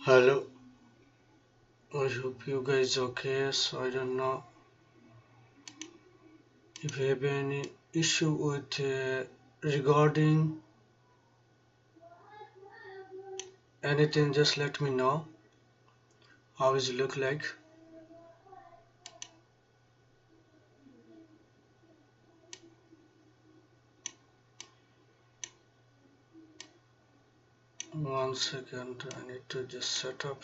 Hello, I hope you guys okay. So I don't know if you have any issue with regarding anything. Just let me know. How is it look like? One second, I need to just set up.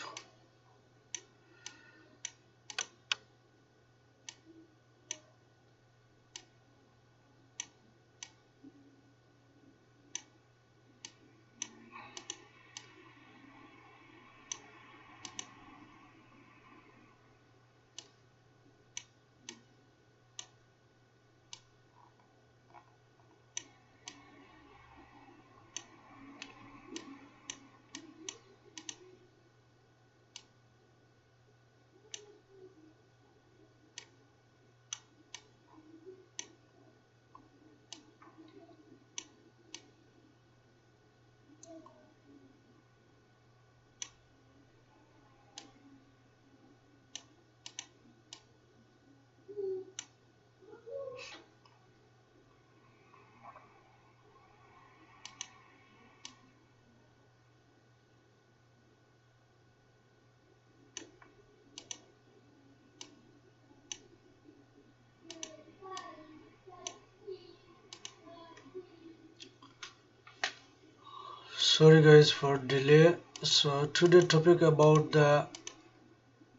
Sorry guys for delay. So today topic about the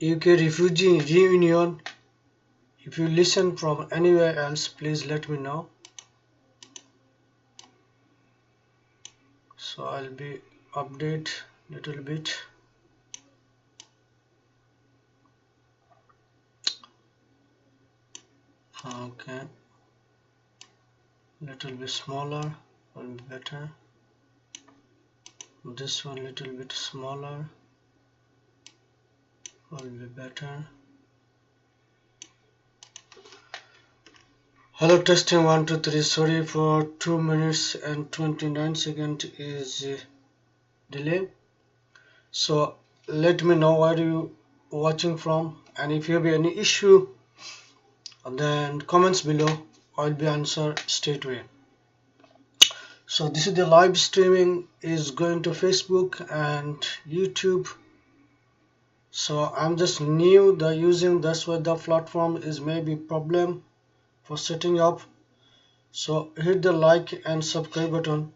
UK refugee reunion. If you listen from anywhere else, please let me know. So I'll be update little bit. Okay, little bit smaller will be better. This one little bit smaller will be better. Hello, testing 1 2 3. Sorry for 2 minutes and 29 seconds is delay. So let me know where you watching from, and if you have any issue then comments below. I'll be answer straight away. So this is the live streaming is going to Facebook and YouTube. So I'm just new the using, that's why the platform is maybe problem for setting up. So hit the like and subscribe button.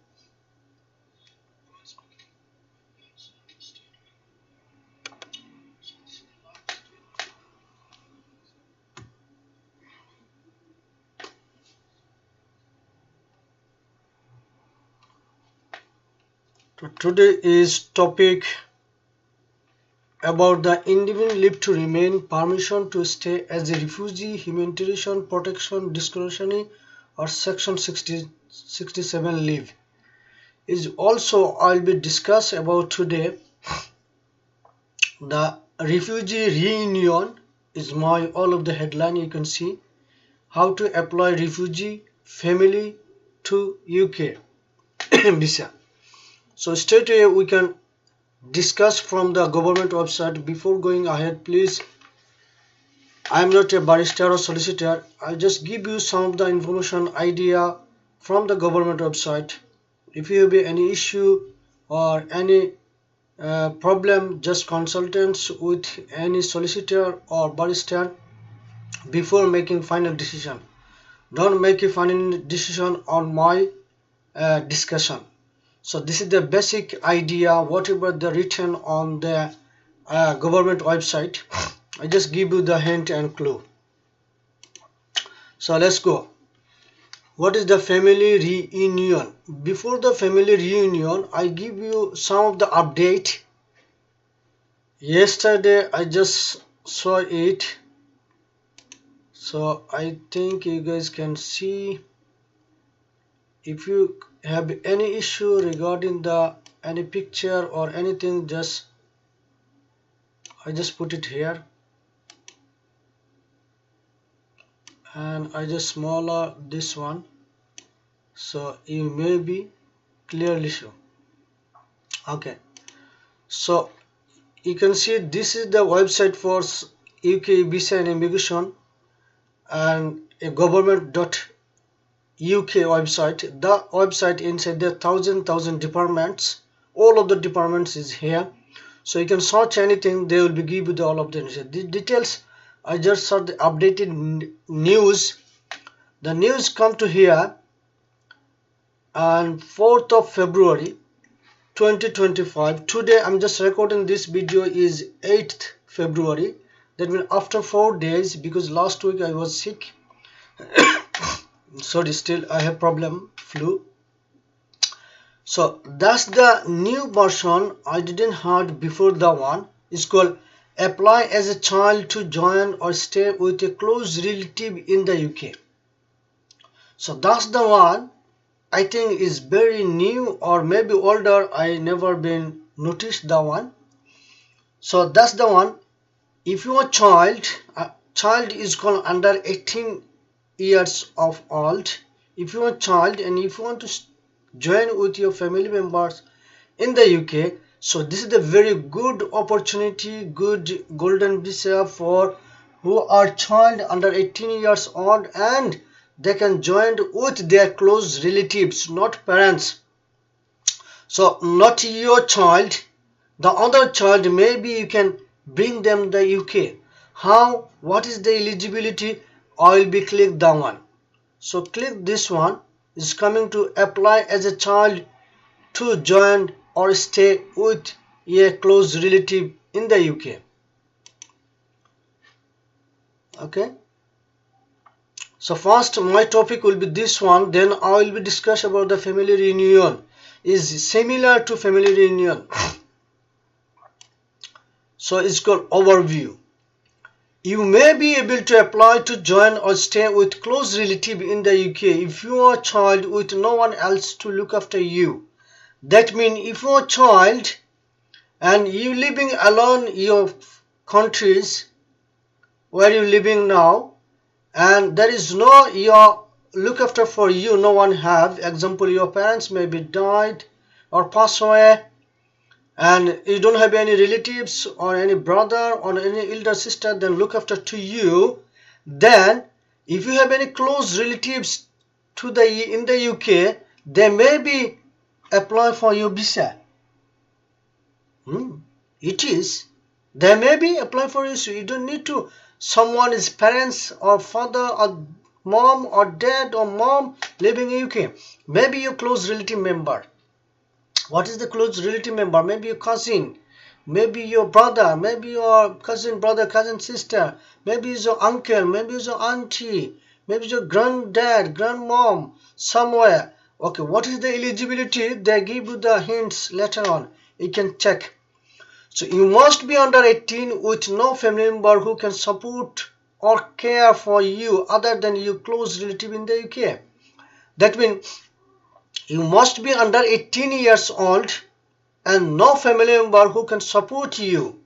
So today is topic about the indefinite leave to remain, permission to stay as a refugee, humanitarian protection, discretionary or section 67 leave. Is also I'll be discuss about today the refugee reunion is my all of the headline you can see how to apply refugee family to UK visa. So straight away we can discuss from the government website. Before going ahead, please, I am not a barrister or solicitor. I'll just give you some of the information idea from the government website. If you have any issue or any problem, just consultants with any solicitor or barrister before making final decision. Don't make a final decision on my discussion. So this is the basic idea whatever the written on the government website. I just give you the hint and clue. So let's go. What is the family reunion? Before the family reunion, I give you some of the update. Yesterday I just saw it, so I think you guys can see. If you have any issue regarding the any picture or anything, just I just put it here and I just smaller this one so you may be clearly show. Okay, so you can see this is the website for UK visa and immigration, and a government.uk website. The website inside there thousand departments. All of the departments is here, so you can search anything. They will be give you all of the details. I just saw the updated news. The news come to here on 4th of February 2025. Today I'm just recording this video is 8th February. That means after 4 days, because last week I was sick. Sorry, still I have problem, flu. So that's the new version. I didn't heard before the one. It's called apply as a child to join or stay with a close relative in the UK. So that's the one. I think is very new or maybe older. I never been noticed the one. So that's the one. If you are child is called under 18 years of old. If you are a child and if you want to join with your family members in the UK, so this is a very good opportunity, good golden visa for who are child under 18 years old, and they can join with their close relatives, not parents. So not your child, the other child, maybe you can bring them the UK. How? What is the eligibility? I will be click that one. So click this one. Is coming to apply as a child to join or stay with a close relative in the UK. Okay. So first my topic will be this one. Then I will be discuss about the family reunion. Is similar to family reunion. So it's called overview. You may be able to apply to join or stay with close relative in the UK if you are a child with no one else to look after you. That means if you are a child and you living alone in your countries where you living now, and there is no your look after for you, no one have. Example, your parents may be died or passed away, and you don't have any relatives or any brother or any elder sister then look after to you. Then if you have any close relatives to the in the UK, they may be apply for your visa. It is, they may be apply for you. So you don't need to someone is parents or father or mom or dad or mom living in UK. Maybe your close relative member. What is the close relative member? Maybe your cousin, maybe your brother, maybe your cousin brother, cousin sister, maybe it's your uncle, maybe it's your auntie, maybe it's your granddad, grandmom, somewhere. Okay, what is the eligibility? They give you the hints later on. You can check. So you must be under 18 with no family member who can support or care for you other than your close relative in the UK. That means you must be under 18 years old and no family member who can support you.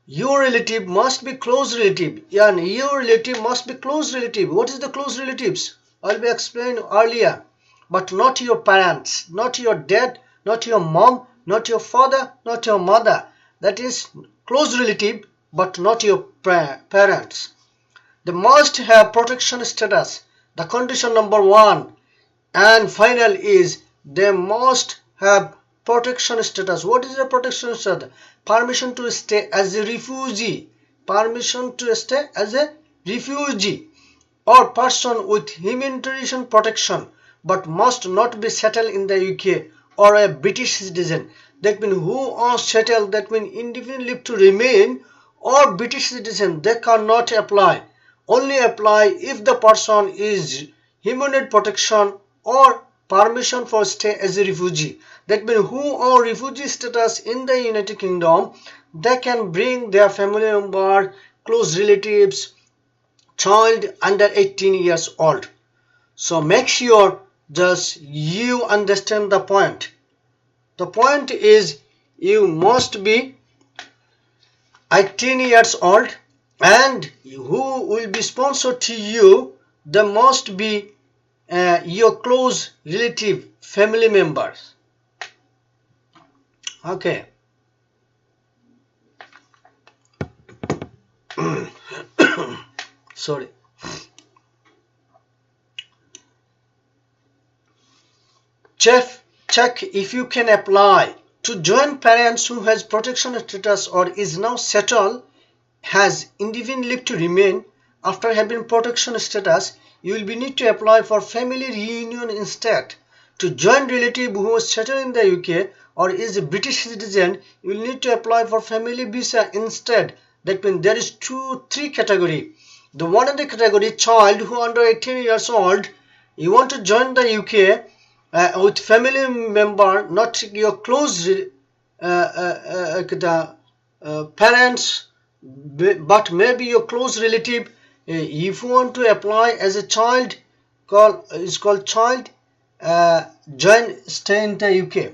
Your relative must be close relative, and your relative must be close relative. What is the close relatives? I'll be explained earlier. But not your parents, not your dad, not your mom, not your father, not your mother. That is close relative, but not your parents. They must have protection status. The condition number 1 and final is they must have protection status. What is the protection status? Permission to stay as a refugee. Permission to stay as a refugee or person with humanitarian protection, but must not be settled in the UK or a British citizen. That means who are settled, that means indefinite leave to remain or British citizen, they cannot apply. Only apply if the person is humanitarian protection or permission for stay as a refugee. That means who are refugee status in the United Kingdom, they can bring their family member, close relatives, child under 18 years old. So make sure just you understand the point. The point is you must be 18 years old, and who will be sponsored to you, they must be your close relative, family members. Okay. Sorry. Check if you can apply to join parents who has protection status or is now settled, has indefinite leave to remain after having protection status. You will be need to apply for family reunion instead. To join relative who is settled in the UK or is a British citizen, you will need to apply for family visa instead. That means there is three category. The one in the category child who under 18 years old, you want to join the UK with family member, not your close parents, but maybe your close relative. If you want to apply as a child, is called child, join stay in the UK.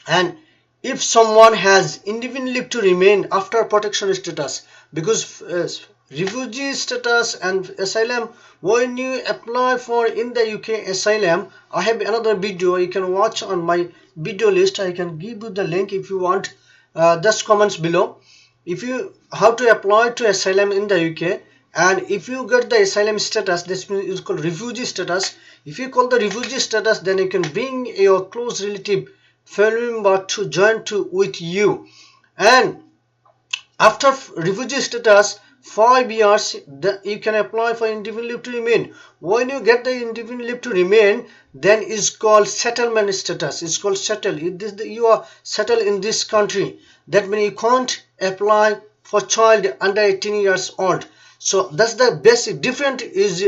And if someone has indefinite leave to remain after protection status, because refugee status and asylum, when you apply for in the UK asylum, I have another video you can watch on my video list. I can give you the link if you want. Just comments below. If you how to apply to asylum in the UK, and if you get the asylum status, this is called refugee status. If you call the refugee status, then you can bring your close relative family member to join with you. And after refugee status, 5 years, you can apply for indefinite leave to remain. When you get the indefinite leave to remain, then it's called settlement status. It's called settle. You are settled in this country. That means you can't apply for child under 18 years old. So that's the basic difference. Is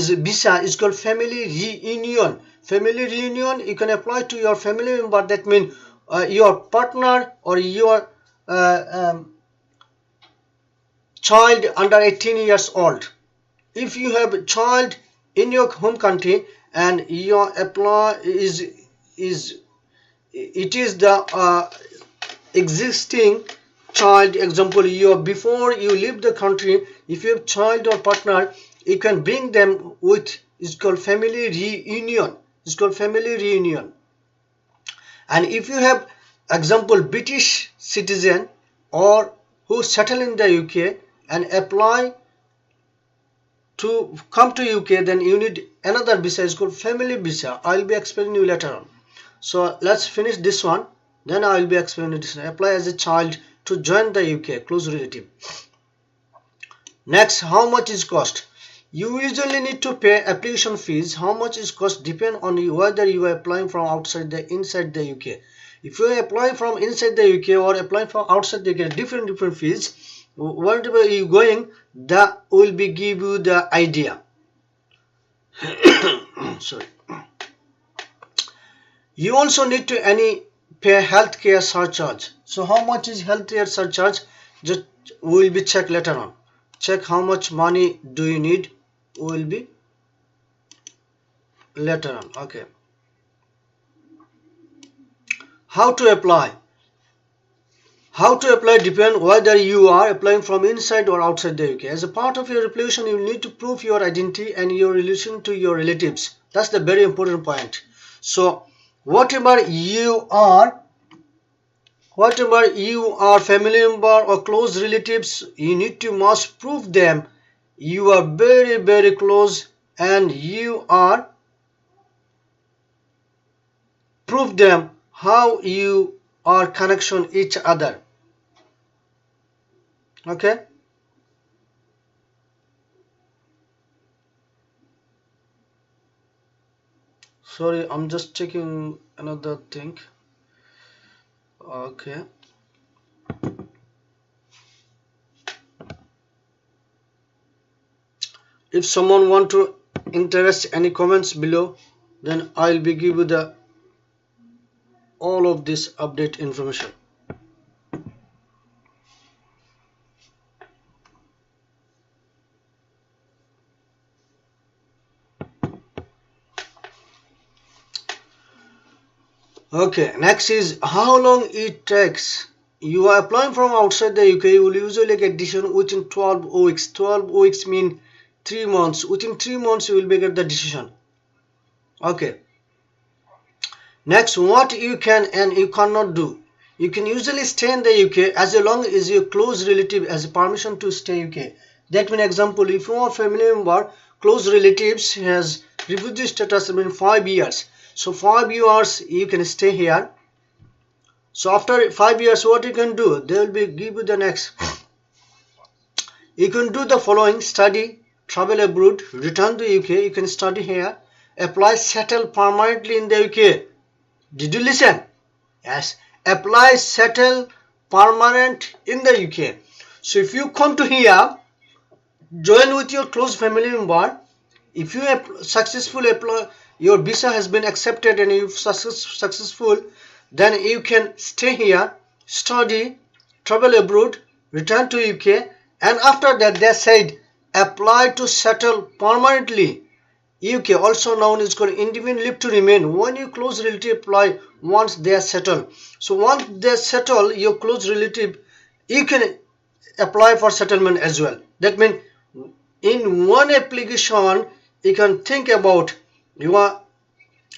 visa is called family reunion. Family reunion, you can apply to your family member. That means your partner or your child under 18 years old. If you have a child in your home country and your apply is the existing child, example, before you leave the country, if you have child or partner, you can bring them with, it's called family reunion. It's called family reunion. And if you have example British citizen or who settle in the UK and apply to come to UK, then you need another visa. It's called family visa. I'll be explaining you later on. So let's finish this one, then I will be explaining this. Apply as a child to join the UK, close relative. Next, how much is cost? You usually need to pay application fees. How much is cost depend on you, whether you are applying from inside the UK. If you apply from inside the UK or apply from outside the UK, different fees. Wherever you going, that will be give you the idea. Sorry. You also need to pay healthcare surcharge. So how much is healthcare surcharge? Just we will be check later on. Check how much money do you need. Will be later on. Okay. How to apply? How to apply depends whether you are applying from inside or outside the UK. As a part of your application, you need to prove your identity and your relation to your relatives. That's the very important point. So whatever you are family member or close relatives, you need to must prove them. You are very close and you are prove them how you are connection each other. Okay. Sorry, I'm just checking another thing. Okay. If someone want to interest any comments below, then I'll be give you the all of this update information. Okay, next is how long it takes. You are applying from outside the UK, you will usually get decision within 12 weeks. 12 weeks mean 3 months. Within 3 months you will be get the decision. Okay. Next, what you can and you cannot do. You can usually stay in the UK as long as your close relative has permission to stay UK. That means, example, if your family member, close relatives has refugee status in 5 years. So 5 years you can stay here. So after 5 years, what you can do? They will be give you the next. You can do the following: study, travel abroad, return to UK. You can study here, apply, settle permanently in the UK. Did you listen? Yes. Apply, settle permanent in the UK. So if you come to here, join with your close family member. If you successfully apply, your visa has been accepted and you successful, then you can stay here, study, travel abroad, return to UK, and after that they said apply to settle permanently. UK, also known as called indefinite leave to remain. When your close relative apply once they are settled. So once they settle, your close relative, you can apply for settlement as well. That means in one application you can think about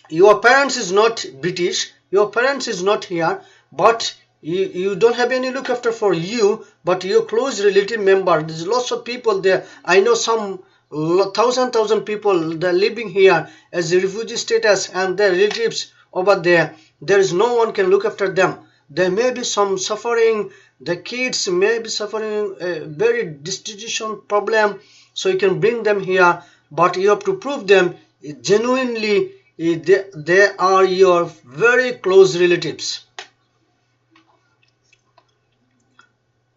your parents is not British, your parents is not here, but you don't have any look after for you, but your close relative member, there's lots of people there. I know some thousand people, they're living here as a refugee status and their relatives over there. There is no one can look after them. There may be some suffering, the kids may be suffering a very destitution problem, so you can bring them here, but you have to prove them genuinely they are your very close relatives.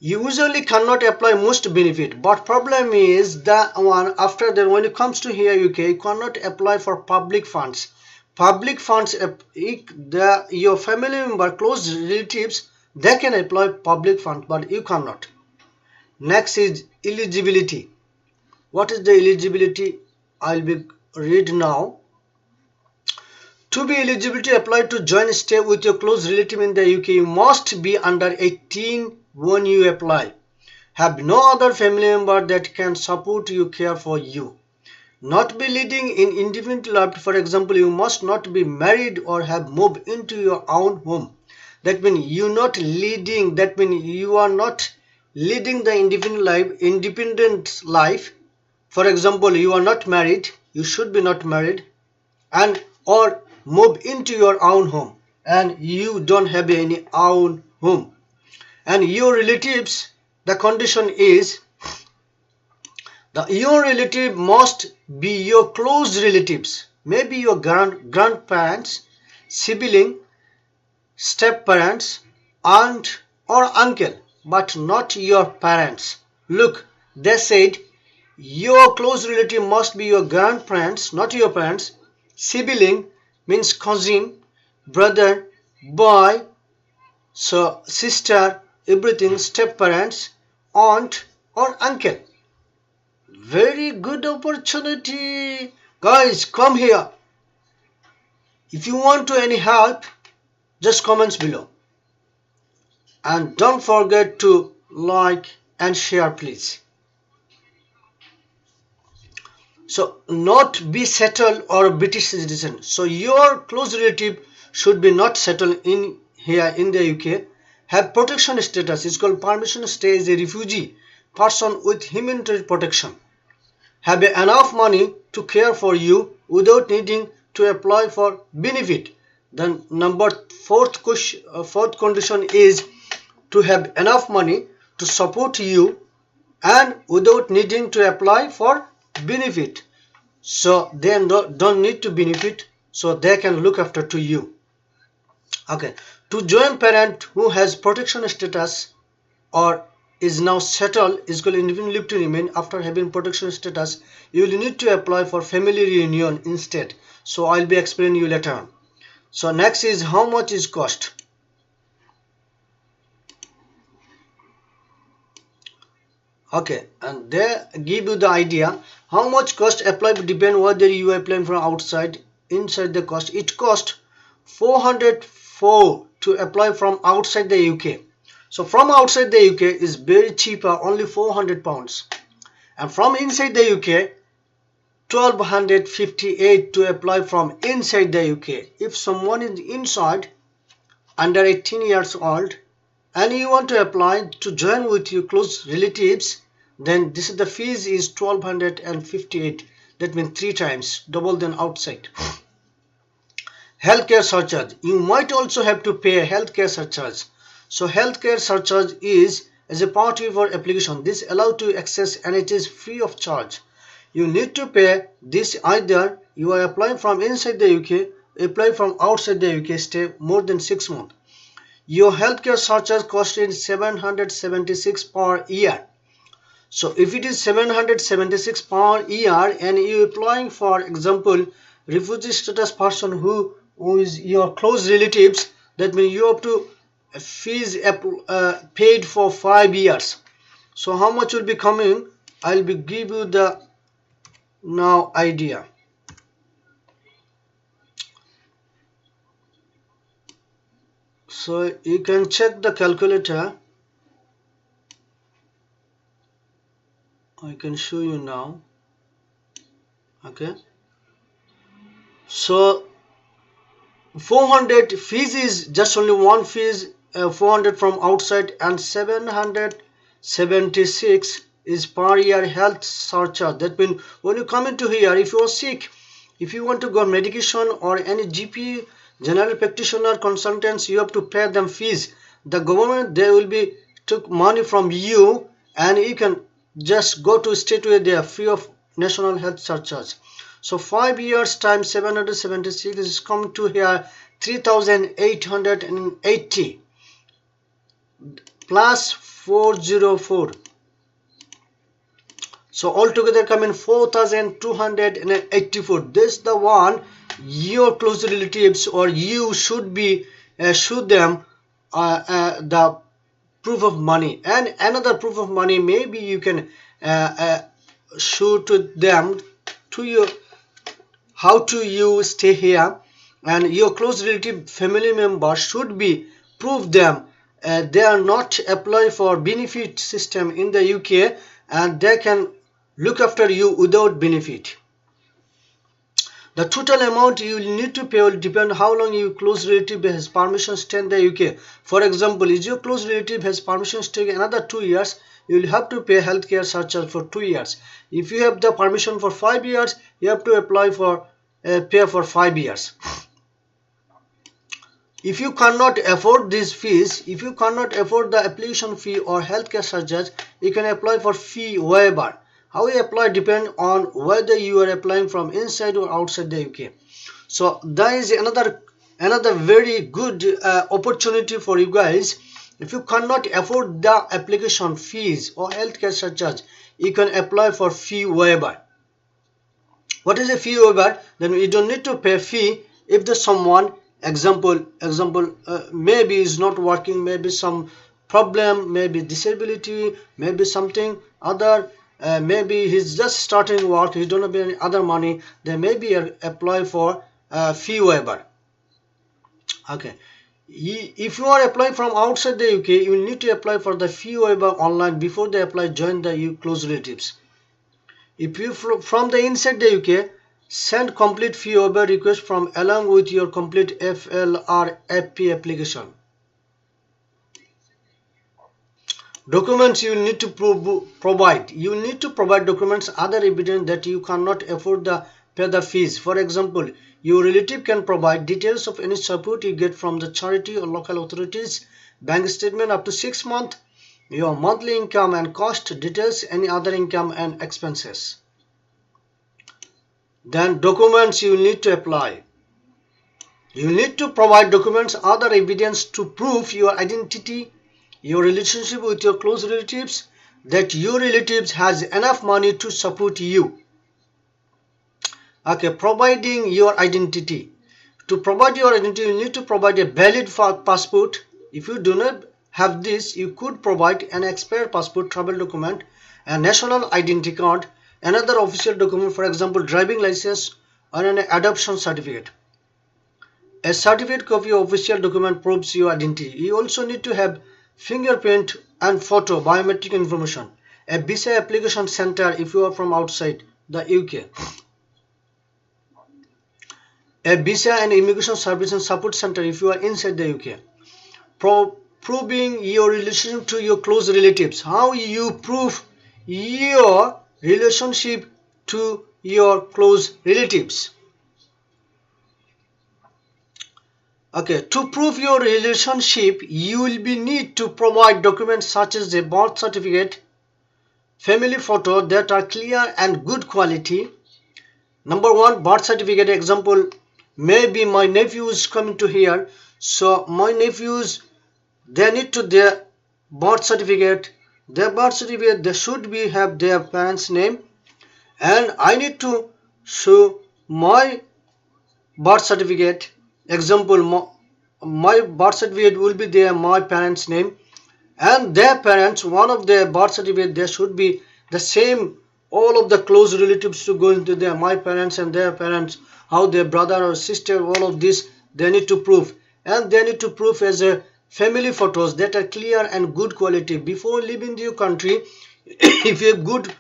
You usually cannot apply most benefit, but problem is that one after that when it comes to here UK, you cannot apply for public funds. Public funds, your family member, close relatives, they can apply public funds, but you cannot. Next is eligibility. What is the eligibility? I'll be read now. To be eligible to apply to join stay with your close relative in the UK, you must be under 18 when you apply. Have no other family member that can support you, care for you. Not be living in independent life. For example, you must not be married or have moved into your own home. That means you not leading. That means you are not leading the independent life. For example, you are not married. You should be not married, and or move into your own home, and you don't have any own home. And your relatives, the condition is your relative must be your close relatives, maybe your grandparents, sibling, step parents, aunt or uncle, but not your parents. Look, they said your close relative must be your grandparents, not your parents. Sibling means cousin, brother, boy, so sister, everything, step parents, aunt or uncle. Very good opportunity. Guys, come here. If you want to any help, just comments below. And don't forget to like and share, please. So not be settled or British citizen. So your close relative should be not settled in here in the UK. Have protection status. It's called permission to stay as a refugee person with humanitarian protection. Have enough money to care for you without needing to apply for benefit. Then fourth condition is to have enough money to support you and without needing to apply for benefit. So they don't need to benefit, so they can look after to you. Okay, to join parent who has protection status or is now settled is called indefinite leave to remain. After having protection status, you will need to apply for family reunion instead. So I'll be explaining you later on. So next is how much is cost. Okay, and they give you the idea how much cost apply depend whether you are applying from outside, inside the cost. It cost 404 to apply from outside the UK. So from outside the UK is very cheaper, only £400, and from inside the UK 1258 to apply from inside the UK. If someone is inside, under 18 years old and you want to apply to join with your close relatives, then this is the fees is 1258. That means 3 times double than outside. Healthcare surcharge. You might also have to pay a healthcare surcharge. So healthcare surcharge is as a part of your application. This allows to access NHS free of charge. You need to pay this either you are applying from inside the UK, apply from outside the UK, stay more than 6 months. Your healthcare surcharge cost is 776 per year. So if it is 776 per year and you applying, for example, refugee status person who is your close relatives, that means you have to fees paid for 5 years. So how much will be coming? I'll be give you the now idea. So you can check the calculator. I can show you now. Okay. So 400 fees is just only one fees, 400 from outside, and 776 is per year health surcharge. That means when you come into here, if you are sick, if you want to go on medication or any GP, general practitioner, consultants, you have to pay them fees. The government, they will be took money from you and you can just go to state where they are free of national health surcharge. So 5 years times 776 is come to here 3880 plus 404. So altogether come in 4284. This is the one your close relatives or you should be show them the proof of money. And another proof of money, maybe you can show to them to you how to you stay here, and your close relative family member should be prove them they are not apply for benefit system in the UK and they can look after you without benefit. The total amount you need to pay will depend how long your close relative has permission to stay in the UK. For example, if your close relative has permission to stay another 2 years, you will have to pay healthcare surcharge for 2 years. If you have the permission for 5 years, you have to apply for pay for 5 years. If you cannot afford these fees, if you cannot afford the application fee or healthcare surcharge, you can apply for fee waiver. How you apply depend on whether you are applying from inside or outside the UK. So that is another very good opportunity for you guys. If you cannot afford the application fees or healthcare surcharge, you can apply for fee waiver. What is a fee waiver? Then you don't need to pay fee if the someone example maybe is not working, maybe some problem, maybe disability, maybe something other. Maybe he's just starting work, he don't have any other money, then maybe apply for fee waiver. Okay, if you are applying from outside the UK, you will need to apply for the fee waiver online before they apply join the close relatives. If you from the inside the UK, send complete fee waiver request from along with your complete FLRFP application. Documents you need to provide. You need to provide documents, other evidence that you cannot afford the pay the fees. For example, your relative can provide details of any support you get from the charity or local authorities, bank statement up to 6 months, your monthly income and cost details, any other income and expenses. Then documents you need to apply. You need to provide documents, other evidence to prove your identity, your relationship with your close relatives, that your relatives has enough money to support you. Okay, providing your identity. To provide your identity, you need to provide a valid passport. If you do not have this, you could provide an expired passport, travel document, a national identity card, another official document, for example, driving license or an adoption certificate. A certificate copy of official document proves your identity. You also need to have fingerprint and photo, biometric information, a visa application center if you are from outside the UK, a visa and immigration service and support center if you are inside the UK. proving your relationship to your close relatives. How you prove your relationship to your close relatives? Okay, to prove your relationship, you will be need to provide documents such as a birth certificate, family photo that are clear and good quality. Number one, birth certificate. Example, maybe my nephew is coming to here, so my nephews, they need to their birth certificate. Their birth certificate, they should be have their parents' name, and I need to show my birth certificate. Example, my birth certificate will be there my parents' name, and their parents, one of their birth certificate, there should be the same. All of the close relatives to go into their my parents and their parents, how their brother or sister, all of this they need to prove, and they need to prove as a family photos that are clear and good quality before leaving your country. If you have good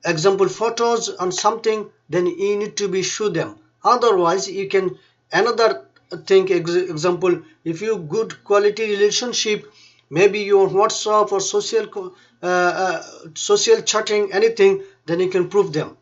example photos on something, then you need to be show them. Otherwise you can another thing, example, if you good quality relationship, maybe your WhatsApp or social chatting, anything, then you can prove them.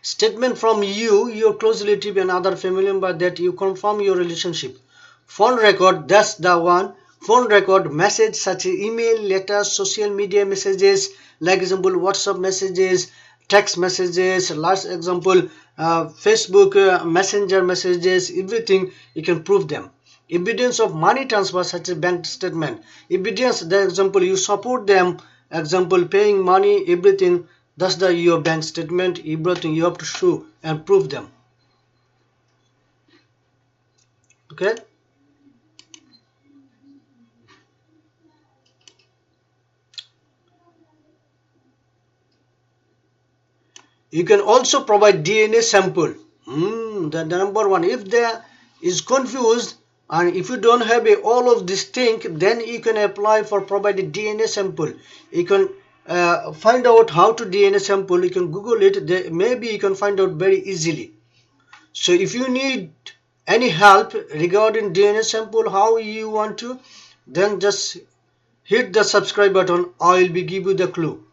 Statement from you, your close relative and other family member that you confirm your relationship. Phone record, that's the one. Phone record, message such as email, letters, social media messages, like example WhatsApp messages, text messages, last example Facebook messenger messages, everything you can prove them. Evidence of money transfer such as bank statement. Evidence, the example you support them, example paying money, everything, that's the your bank statement, everything you have to show and prove them. Okay. You can also provide DNA sample. The number one, if there is confused and if you don't have all of this thing, then you can apply for provided DNA sample. You can find out how to DNA sample. You can Google it. Maybe you can find out very easily. So if you need any help regarding DNA sample, how you want to, then just hit the subscribe button. I will be give you the clue.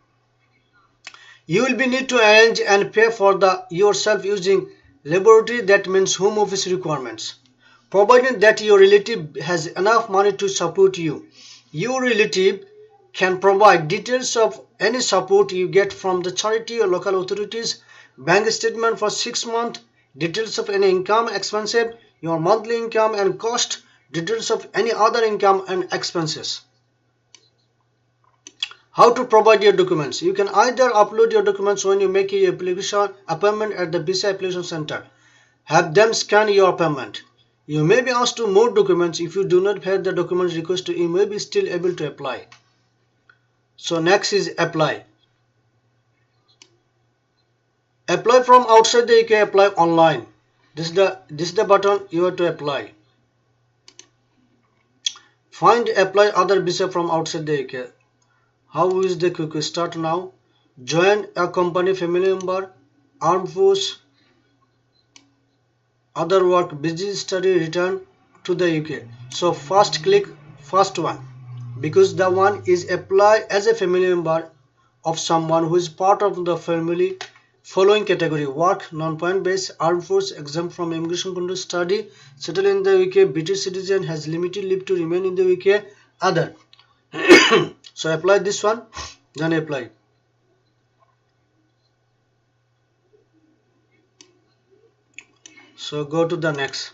You will be need to arrange and pay for the yourself using laboratory, that means home office requirements. Provided that your relative has enough money to support you, your relative can provide details of any support you get from the charity or local authorities, bank statement for 6 months, details of any income, expenses, your monthly income and cost, details of any other income and expenses. How to provide your documents? You can either upload your documents when you make your application appointment at the visa application center. Have them scan your appointment. You may be asked to more documents. If you do not have the documents requested, you may be still able to apply. So next is apply. Apply from outside the UK, apply online. This is the button you have to apply. Find apply other visa from outside the UK. How is the quick start now? Join a company, family member, armed force, other work, busy study, return to the UK. So first click first one, because the one is apply as a family member of someone who is part of the family. Following category: work, non-point based, armed force, exempt from immigration control, study, settle in the UK, British citizen, has limited leave to remain in the UK, other. So apply this one, then apply. So go to the next.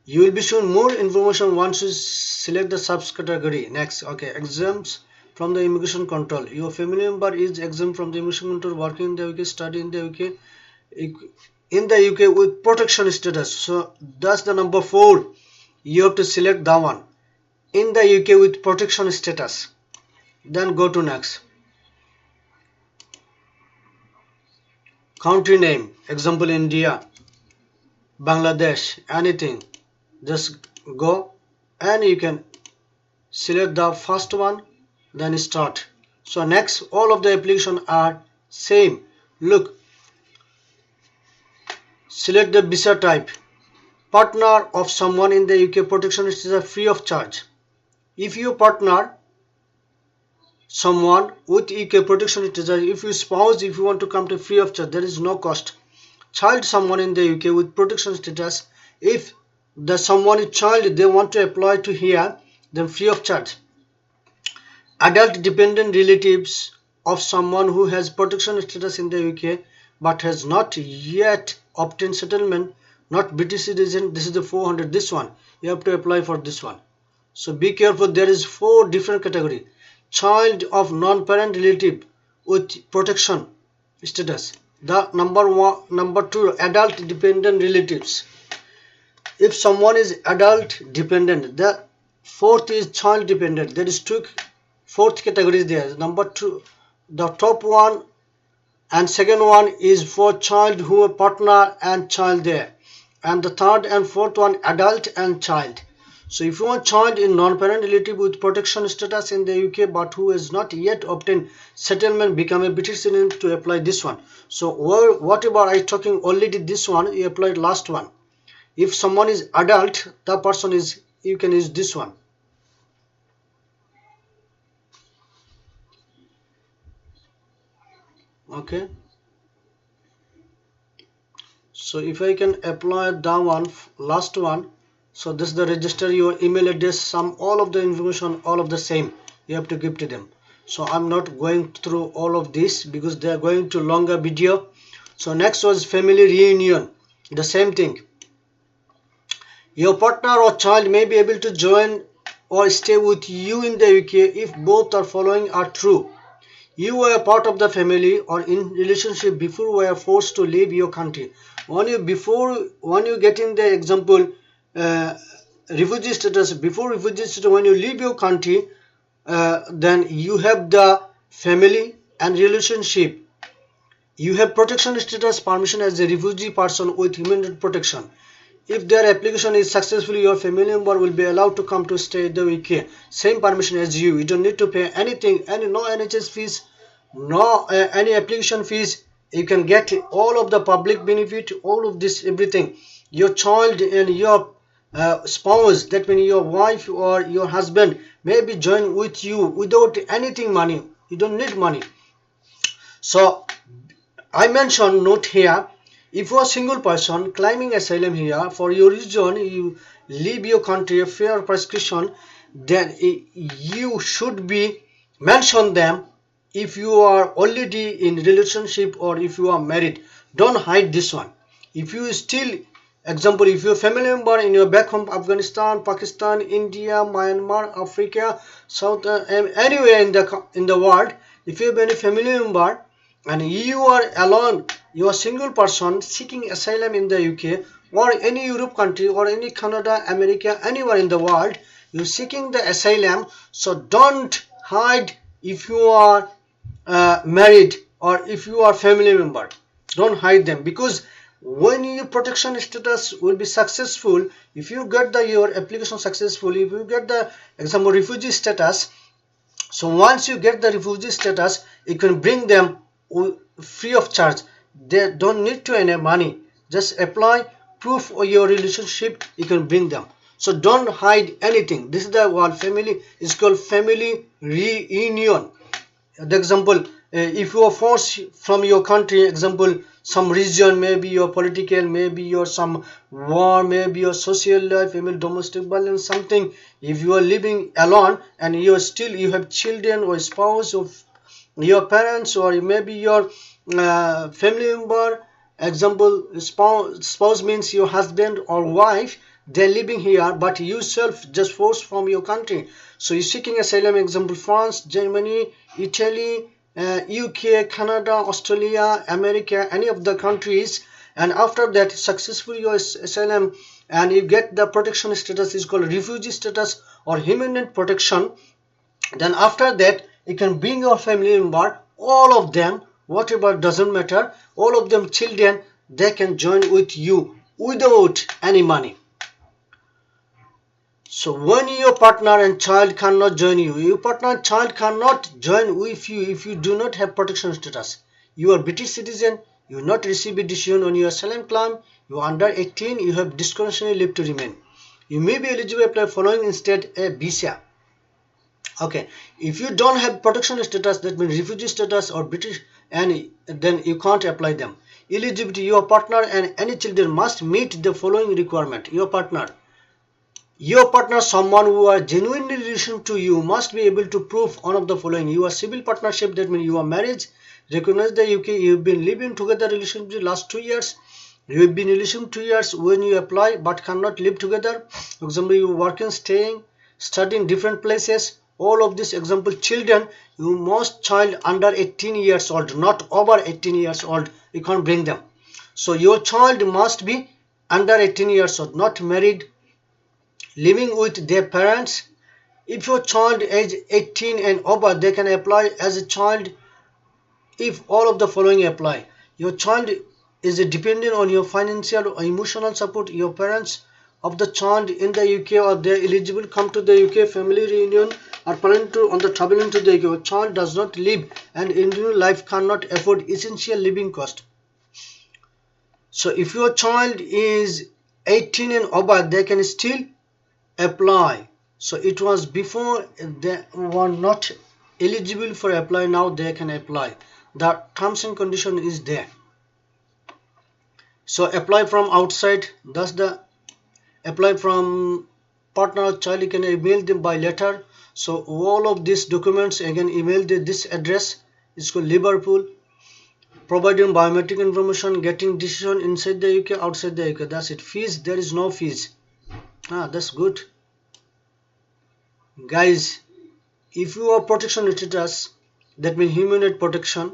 You will be shown more information once you select the subcategory. Next, okay, exempts from the immigration control. Your family member is exempt from the immigration control, working in the UK, study in the UK, with protection status. So that's the number 4. You have to select that one. In the UK with protection status. Then go to next. Country name, example India, Bangladesh, anything. Just go and you can select the first one, then start. So next, all of the applications are same. Look, select the visa type, partner of someone in the UK, protection status free of charge. If you partner someone with UK protection status, if you spouse, if you want to come to free of charge, there is no cost. Child, someone in the UK with protection status, if the someone is child, they want to apply to here, then free of charge. Adult dependent relatives of someone who has protection status in the UK but has not yet obtained settlement, not British citizen, this is the 400, this one you have to apply for this one. So be careful, there is 4 different category. Child of non-parent relative with protection status, the number 2, adult dependent relatives. If someone is adult dependent, the 4th is child dependent. There is 4th category is there. Number 2, the top one and second one is for child who are partner and child there, and the 3rd and 4th one adult and child. So if you want child in non-parent relative with protection status in the UK but who has not yet obtained settlement, become a British citizen, to apply this one. So whatever I talking already, this one you applied last one. If someone is adult, the person is, you can use this one. Okay, so if I can apply that one, last one, so this is the register your email address, some all of the information, all of the same you have to give to them. So I'm not going through all of this because they are going to longer video. So next was family reunion, the same thing. Your partner or child may be able to join or stay with you in the UK if both are following are true. You were part of the family or in relationship before you were forced to leave your country. When you get in the example refugee status, before refugee status, when you leave your country, then you have the family and relationship. You have protection status permission as a refugee person with human rights protection. If their application is successful, your family member will be allowed to come to stay in the UK. Same permission as you. You don't need to pay anything, no NHS fees, no any application fees. You can get all of the public benefit, all of this, everything. Your child and your spouse, that means your wife or your husband, may be join with you without anything money. You don't need money. So I mentioned note here. If you are a single person claiming asylum here for your reason, you leave your country, fair prescription, then you should be mention them if you are already in relationship or if you are married. Don't hide this one. If you still, example, if your family member in your back home, Afghanistan, Pakistan, India, Myanmar, Africa, South, anywhere in the world, if you have any family member and you are alone, you are single person seeking asylum in the UK or any Europe country or any Canada, America, anywhere in the world, you seeking the asylum. So don't hide if you are married or if you are family member. Don't hide them, because when your protection status will be successful, if you get your application successful, if you get the example refugee status, so once you get the refugee status, you can bring them free of charge. They don't need to any money. Just apply proof of your relationship, you can bring them. So don't hide anything. This is the word family is called family reunion. The example, if you are forced from your country, example, some region, maybe your political, maybe your some war, maybe your social life, maybe domestic violence, something. If you are living alone and you are still, you have children or spouse of your parents, or maybe your family member, example, spouse means your husband or wife, they're living here but you self just forced from your country. So you're seeking asylum, example, France, Germany, Italy, UK, Canada, Australia, America, any of the countries, and after that successfully your asylum and you get the protection status is called refugee status or human rights protection. Then after that you can bring your family member, all of them, whatever, doesn't matter, all of them children, they can join with you without any money. So when your partner and child cannot join you, your partner and child cannot join with you if you do not have protection status. You are British citizen, you will not receive a decision on your asylum claim, You are under 18, you have discretionary leave to remain. You may be eligible to apply following instead a visa. Okay, if you don't have protection status, that means refugee status or British, and then you can't apply them. Eligibility: your partner and any children must meet the following requirement. Your partner, someone who are genuinely relation to you, must be able to prove one of the following. Your civil partnership, that means your marriage, recognized the UK, you have been living together relationship last 2 years. You have been in relation 2 years when you apply but cannot live together. Example, you working, staying, studying different places. All of this example. Children, you must child under 18 years old, not over 18 years old. You can't bring them. So your child must be under 18 years old, not married, living with their parents. If your child age 18 and over, they can apply as a child if all of the following apply. Your child is dependent on your financial or emotional support. Your parents of the child in the UK or they are eligible come to the UK family reunion or planning to on the traveling to the UK. Your child does not live and individual life cannot afford essential living cost. So if your child is 18 and over, they can still apply. So it was before they were not eligible for apply, now they can apply. The terms and condition is there. So apply from outside, thus the apply from partner or child, you can email them by letter. So all of these documents again email this address is called Liverpool. Providing biometric information, getting decision inside the UK, outside the UK. That's it. Fees, there is no fees. That's good. Guys, if you are protection status, that means human rights protection,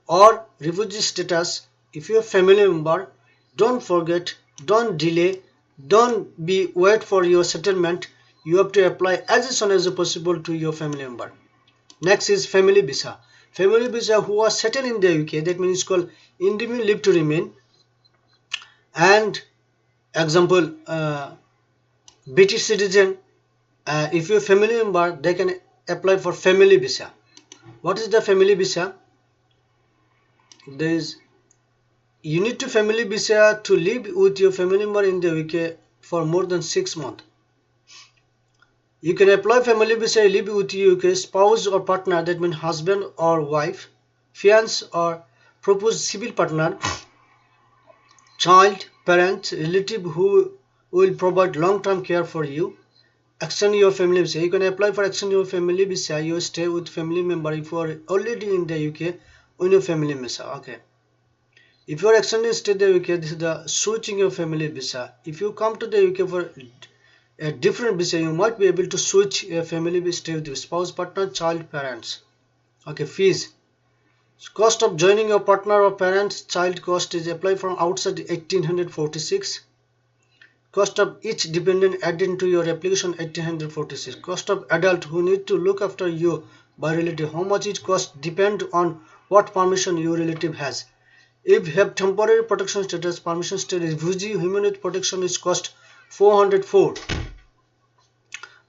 or refugee status, if you are family member, don't forget, don't delay, don't be wait for your settlement. You have to apply as soon as possible to your family member. Next is family visa. Family visa who are settled in the UK, that means it's called indefinite leave to remain. And example, British citizen, if you're a family member, they can apply for family visa. What is the family visa? There is, you need to family visa to live with your family member in the UK for more than 6 months. You can apply family visa, live with your UK spouse or partner, that means husband or wife, fiance or proposed civil partner, child, parent, relative who will provide long-term care for you. Extend your family visa. You can apply for extend your family visa. You stay with family member if you are already in the UK on your family visa. Okay. If you are extending stay in the UK, this is the switching your family visa. If you come to the UK for a different visa, you might be able to switch a family visa, stay with your spouse, partner, child, parents. Okay. Fees. Cost of joining your partner or parents, child cost is applied from outside 1846. Cost of each dependent added to your application 1846. Cost of adult who need to look after you by relative. How much it costs depend on what permission your relative has. If you have temporary protection status, permission status, refugee, human rights protection is cost 404.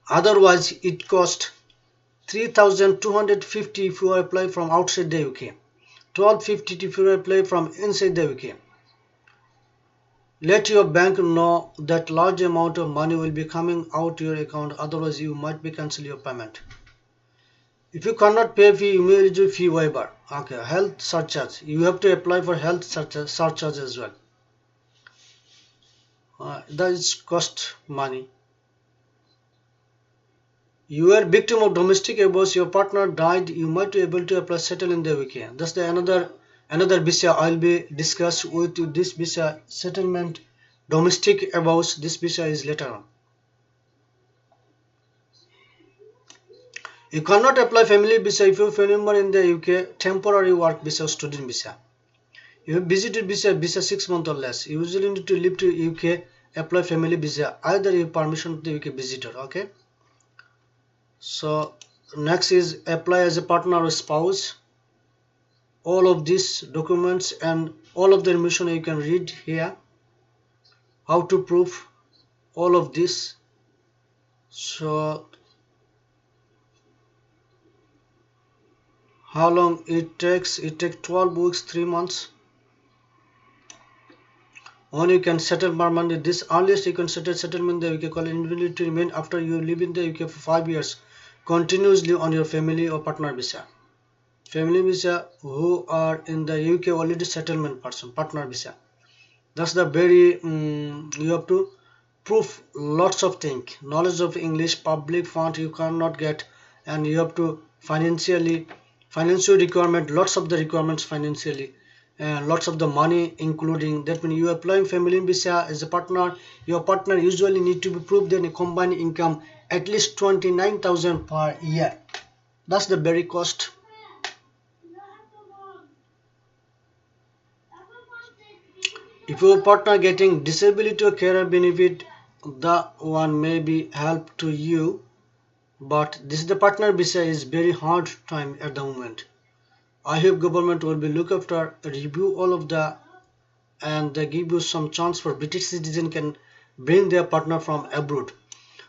Otherwise it cost 3,250 if you apply from outside the UK. 1,250 if you apply from inside the UK. Let your bank know that large amount of money will be coming out to your account, otherwise you might be cancel your payment. If you cannot pay fee, you may eligible fee waiver. Okay, health surcharge. You have to apply for health surcharge as well. That is cost money. You are victim of domestic abuse, your partner died, you might be able to apply settle in the UK. That's the another visa I'll be discuss with you. This visa settlement domestic abuse, this visa is later on. You cannot apply family visa if you are a family member in the UK, temporary work visa, student visa. You have visited visa 6 months or less. You usually need to live to UK, apply family visa, either you permission to the UK visitor. Okay. So next is apply as a partner or spouse. All of these documents and all of the information you can read here. How to prove all of this. So how long it takes? It takes 12 weeks, 3 months. when you can settle permanently. This earliest you can settle settlement in the UK called invalid to remain after you live in the UK for 5 years continuously on your family or partner visa. Family visa who are in the UK already settlement person, partner visa. That's the very you have to prove lots of things. Knowledge of English, public fund you cannot get, and you have to financial requirement, lots of the requirements financially, and lots of the money including that. When you are applying family visa as a partner, your partner usually need to be proved their combined income at least 29,000 per year. That's the very cost. If your partner getting disability or carer benefit, the one may be help to you, but this the partner visa is very hard time at the moment. I hope government will be look after, review all of the, and they give you some chance for British citizen can bring their partner from abroad.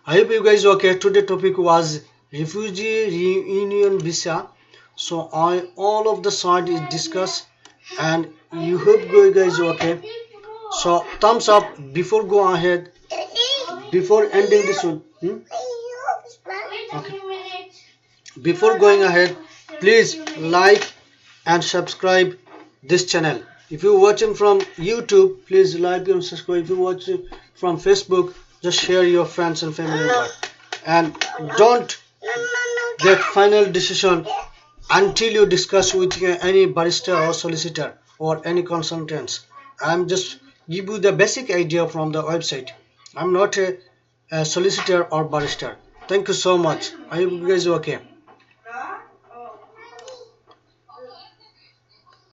I hope you guys okay. Today topic was refugee reunion visa. So all of the side is discussed, and you hope you guys okay. So thumbs up before go ahead, before ending this one. Okay. Before going ahead, please like and subscribe this channel. If you're watching from YouTube, please like and subscribe. If you're watching from Facebook, just share your friends and family member. And don't get final decision until you discuss with any barrister or solicitor or any consultants. I'm just give you the basic idea from the website. I'm not a solicitor or barrister. Thank you so much. I hope you guys are okay.